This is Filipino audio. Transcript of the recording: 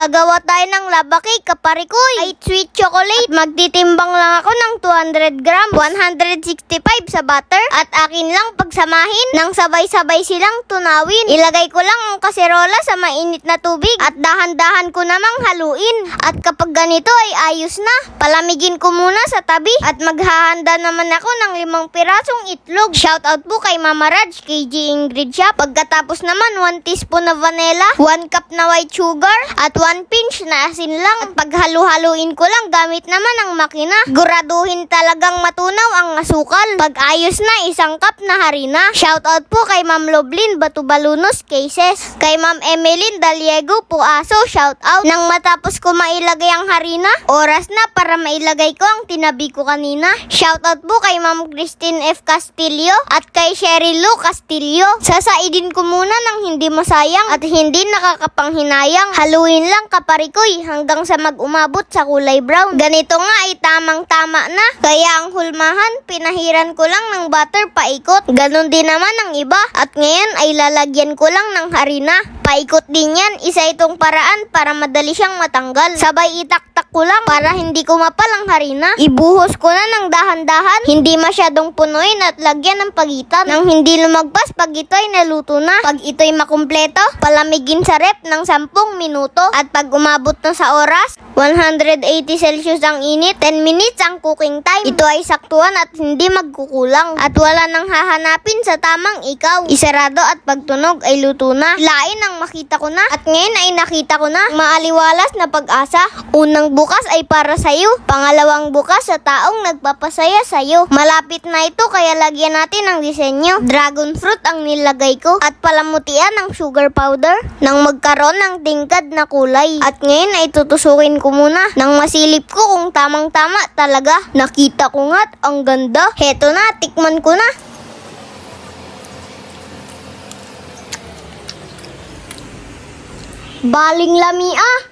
Gagawa tayo ng lava cake, kaparikoy. Ay sweet chocolate. At magtitimbang lang ako ng 200 gram, 165 sa butter. At akin lang pagsamahin nang sabay-sabay silang tunawin. Ilagay ko lang ang kaserola sa mainit na tubig at dahan-dahan ko namang haluin. At kapag ganito ay ayos na, palamigin ko muna sa tabi at maghahanda naman ako ng 5 pirasong itlog. Shoutout po kay Mama Raj, KG Ingrid Shop. Pagkatapos naman 1 teaspoon na vanilla, 1 cup na white sugar, at 1 pinch na asin lang. At paghalu-haluin ko lang gamit naman ang makina. Guraduhin talagang matunaw ang asukal. Pag ayos na, 1 cup na harina. Shoutout po kay Ma'am Loblin Batubalunos Cases. Kay Ma'am Emeline Daliego Puaso, shoutout. Nang matapos ko mailagay ang harina, oras na para mailagay ko ang tinabi ko kanina. Shoutout po kay Ma'am Christine F. Castillo at kay Sherry Lou Castillo. Sasaidin ko muna ng hindi masayang at hindi nakakapanghinayang. Haluin lang kaparikoy hanggang sa mag-umabot sa kulay brown. Ganito nga ay tamang-tama na. Kaya ang hulmahan, pinahiran ko lang ng butter paikot. Ganon din naman ang iba. At ngayon ay lalagyan ko lang ng harina. Paikot din yan. Isa itong paraan para madali siyang matanggal. Sabay itaktak ko lang para hindi kumapal ang harina. Ibuhos ko na ng dahan-dahan. Hindi masyadong punuin at lagyan ng pagitan. Nang hindi lumagpas pag ito ay naluto na. Pag ito'y makumpleto, palamigin sa rep ng 10 minuto. At pag umabot na sa oras, 180 Celsius ang init, 10 minutes ang cooking time. Ito ay saktuhan at hindi magkukulang. At wala nang hahanapin sa tamang ikaw. Isarado at pagtunog ay luto na. Lain ang makita ko na. At ngayon ay nakita ko na maaliwalas na pag-asa. Unang bukas ay para sa'yo. Pangalawang bukas sa taong nagpapasaya sa'yo. Malapit na ito kaya lagyan natin ng disenyo. Dragon fruit ang nilagay ko. At palamutian ng sugar powder nang magkaroon ng tingkad na kulay. At ngayon ay tutusukin ko muna nang masilip ko kung tamang-tama talaga. Nakita ko nga't ang ganda. Heto na, tikman ko na. Baling lami ah.